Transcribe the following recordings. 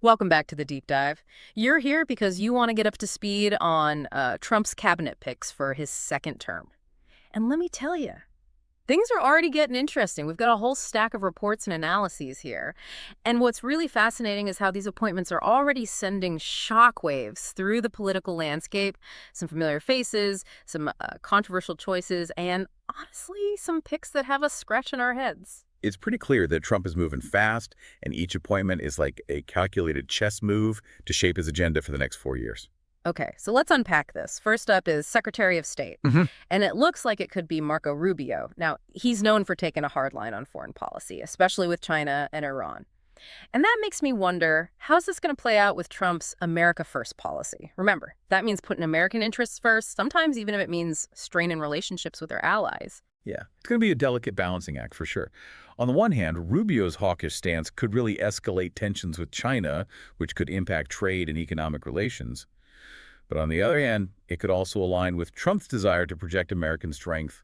Welcome back to the deep dive. You're here because you want to get up to speed on Trump's cabinet picks for his second term. And let me tell you, things are already getting interesting. We've got a whole stack of reports and analyses here. And what's really fascinating is how these appointments are already sending shockwaves through the political landscape. Some familiar faces, some controversial choices, and honestly, some picks that have us scratching our heads. It's pretty clear that Trump is moving fast, and each appointment is like a calculated chess move to shape his agenda for the next 4 years. Okay, so let's unpack this. First up is Secretary of State, and it looks like it could be Marco Rubio. Now, he's known for taking a hard line on foreign policy, especially with China and Iran. And that makes me wonder, how's this going to play out with Trump's America First policy? Remember, that means putting American interests first, sometimes even if it means straining relationships with their allies. Yeah, it's going to be a delicate balancing act for sure. On the one hand, Rubio's hawkish stance could really escalate tensions with China, which could impact trade and economic relations. But on the other hand, it could also align with Trump's desire to project American strength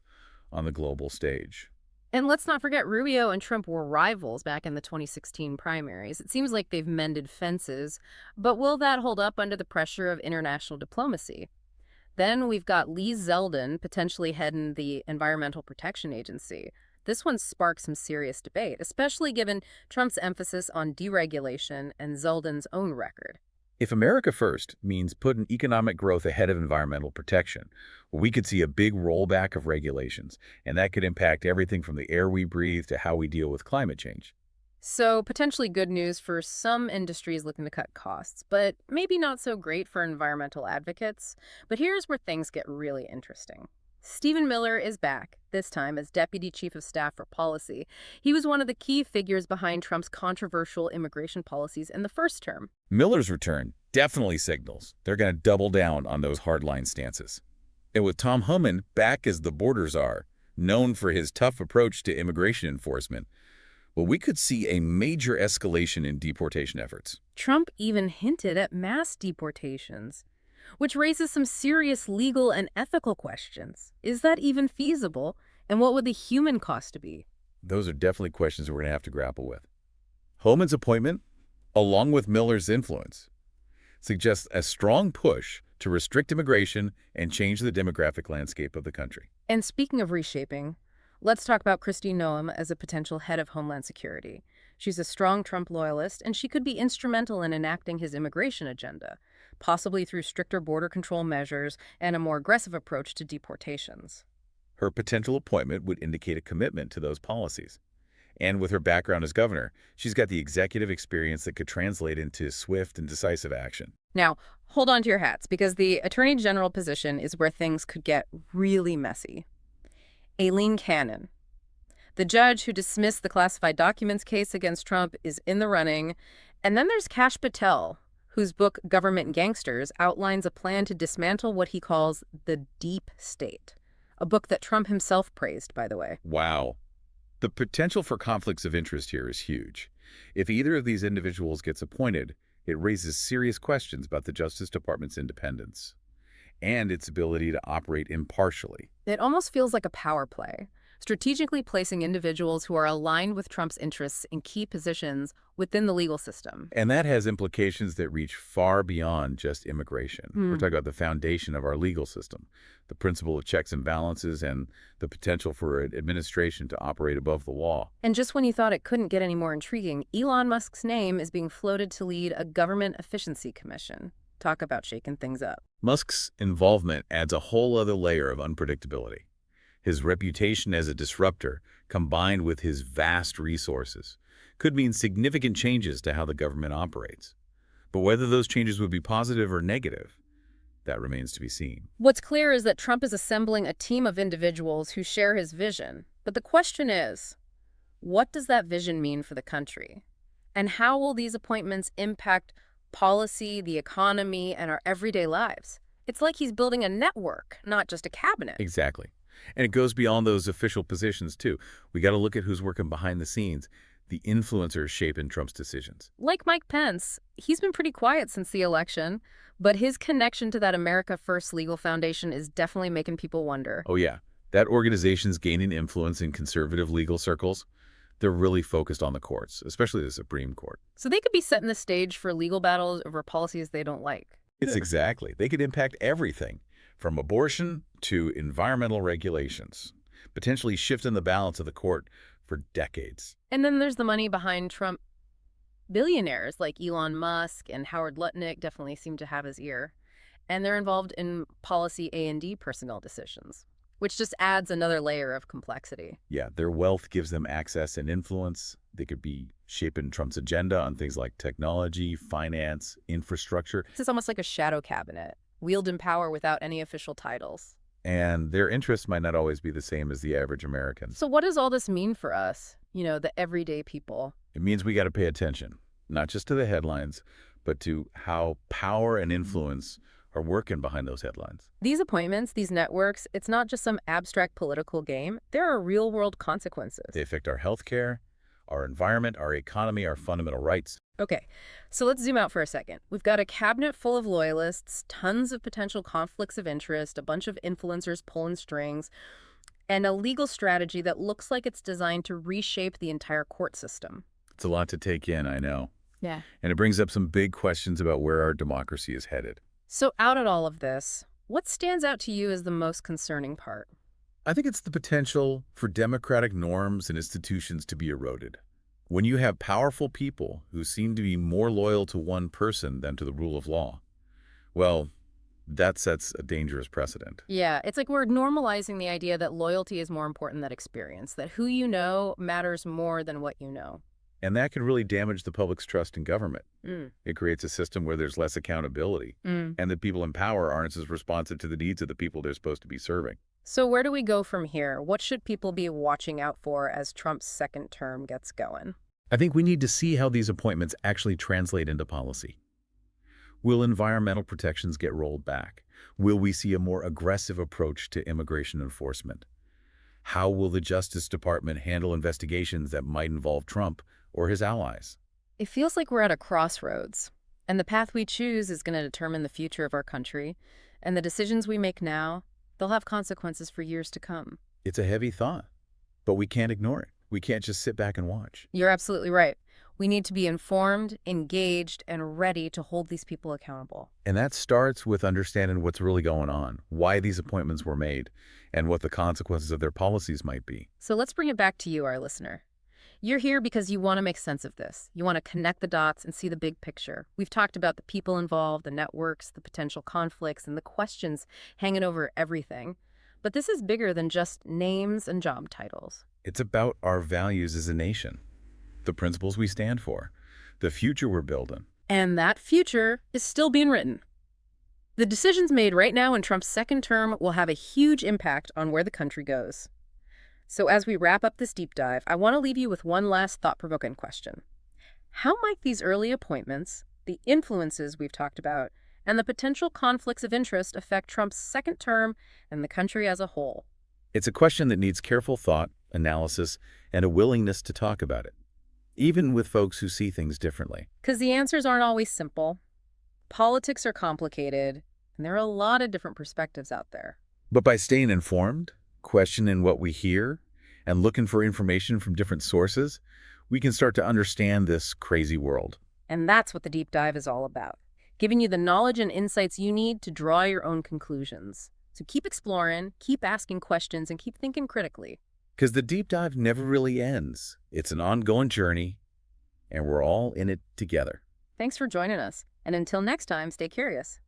on the global stage. And let's not forget, Rubio and Trump were rivals back in the 2016 primaries. It seems like they've mended fences, but will that hold up under the pressure of international diplomacy? Then we've got Lee Zeldin potentially heading the Environmental Protection Agency. This one sparks some serious debate, especially given Trump's emphasis on deregulation and Zeldin's own record. If America First means putting economic growth ahead of environmental protection, we could see a big rollback of regulations, and that could impact everything from the air we breathe to how we deal with climate change. So potentially good news for some industries looking to cut costs, but maybe not so great for environmental advocates. But here's where things get really interesting. Stephen Miller is back, this time as Deputy Chief of Staff for Policy. He was one of the key figures behind Trump's controversial immigration policies in the first term. Miller's return definitely signals they're going to double down on those hardline stances. And with Tom Homan back as the border czar, known for his tough approach to immigration enforcement, well, we could see a major escalation in deportation efforts. Trump even hinted at mass deportations, which raises some serious legal and ethical questions. Is that even feasible? And what would the human cost be? Those are definitely questions we're going to have to grapple with. Homan's appointment, along with Miller's influence, suggests a strong push to restrict immigration and change the demographic landscape of the country. And speaking of reshaping, let's talk about Kristi Noem as a potential head of Homeland Security. She's a strong Trump loyalist, and she could be instrumental in enacting his immigration agenda, possibly through stricter border control measures and a more aggressive approach to deportations. Her potential appointment would indicate a commitment to those policies. And with her background as governor, she's got the executive experience that could translate into swift and decisive action. Now, hold on to your hats, because the Attorney General position is where things could get really messy. Aileen Cannon, the judge who dismissed the classified documents case against Trump, is in the running. And then there's Kash Patel, whose book Government Gangsters outlines a plan to dismantle what he calls the deep state, a book that Trump himself praised, by the way. Wow. The potential for conflicts of interest here is huge. If either of these individuals gets appointed, it raises serious questions about the Justice Department's independence and its ability to operate impartially. It almost feels like a power play, strategically placing individuals who are aligned with Trump's interests in key positions within the legal system. And that has implications that reach far beyond just immigration. We're talking about the foundation of our legal system, the principle of checks and balances, and the potential for an administration to operate above the law. And just when you thought it couldn't get any more intriguing, Elon Musk's name is being floated to lead a government efficiency commission. Talk about shaking things up. Musk's involvement adds a whole other layer of unpredictability. His reputation as a disruptor, combined with his vast resources, could mean significant changes to how the government operates. But whether those changes would be positive or negative, that remains to be seen. What's clear is that Trump is assembling a team of individuals who share his vision. But the question is, what does that vision mean for the country? And how will these appointments impact policy, the economy, and our everyday lives? It's like he's building a network, not just a cabinet. Exactly. And it goes beyond those official positions, too. We got to look at who's working behind the scenes, the influencers shaping Trump's decisions. Like Mike Pence, he's been pretty quiet since the election, but his connection to that America First legal foundation is definitely making people wonder. Oh, yeah. That organization's gaining influence in conservative legal circles. They're really focused on the courts, especially the Supreme Court. So they could be setting the stage for legal battles over policies they don't like. It's exactly. They could impact everything, from abortion to environmental regulations, potentially shifting the balance of the court for decades. And then there's the money behind Trump. Billionaires like Elon Musk and Howard Lutnick definitely seem to have his ear. And they're involved in policy A&D personnel decisions, which just adds another layer of complexity. Yeah, their wealth gives them access and influence. They could be shaping Trump's agenda on things like technology, finance, infrastructure. This is almost like a shadow cabinet, wielding power without any official titles. And their interests might not always be the same as the average American. So what does all this mean for us, the everyday people? It means we got to pay attention, not just to the headlines, but to how power and influence are working behind those headlines. These appointments, these networks, it's not just some abstract political game. There are real-world consequences. They affect our healthcare, our environment, our economy, our fundamental rights. Okay, so let's zoom out for a second. We've got a cabinet full of loyalists, tons of potential conflicts of interest, a bunch of influencers pulling strings, and a legal strategy that looks like it's designed to reshape the entire court system. It's a lot to take in, I know. Yeah. And it brings up some big questions about where our democracy is headed. So out of all of this, what stands out to you as the most concerning part? I think it's the potential for democratic norms and institutions to be eroded. When you have powerful people who seem to be more loyal to one person than to the rule of law, well, that sets a dangerous precedent. Yeah, it's like we're normalizing the idea that loyalty is more important than experience, that who you know matters more than what you know. And that can really damage the public's trust in government. Mm. It creates a system where there's less accountability, and the people in power aren't as responsive to the needs of the people they're supposed to be serving. So where do we go from here? What should people be watching out for as Trump's second term gets going? I think we need to see how these appointments actually translate into policy. Will environmental protections get rolled back? Will we see a more aggressive approach to immigration enforcement? How will the Justice Department handle investigations that might involve Trump or his allies? It feels like we're at a crossroads, and the path we choose is going to determine the future of our country, and the decisions we make now, they'll have consequences for years to come. It's a heavy thought, but we can't ignore it. We can't just sit back and watch. You're absolutely right. We need to be informed, engaged, and ready to hold these people accountable. And that starts with understanding what's really going on, why these appointments were made, and what the consequences of their policies might be. So let's bring it back to you, our listener. You're here because you want to make sense of this. You want to connect the dots and see the big picture. We've talked about the people involved, the networks, the potential conflicts, and the questions hanging over everything. But this is bigger than just names and job titles. It's about our values as a nation, the principles we stand for, the future we're building. And that future is still being written. The decisions made right now in Trump's second term will have a huge impact on where the country goes. So as we wrap up this deep dive, I want to leave you with one last thought-provoking question. How might these early appointments, the influences we've talked about, and the potential conflicts of interest affect Trump's second term and the country as a whole? It's a question that needs careful thought, analysis, and a willingness to talk about it, even with folks who see things differently. Because the answers aren't always simple. Politics are complicated, and there are a lot of different perspectives out there. But by staying informed, questioning what we hear, and looking for information from different sources, we can start to understand this crazy world. And that's what the deep dive is all about, giving you the knowledge and insights you need to draw your own conclusions. So keep exploring, keep asking questions, and keep thinking critically. Because the deep dive never really ends. It's an ongoing journey, and we're all in it together. Thanks for joining us. And until next time, stay curious.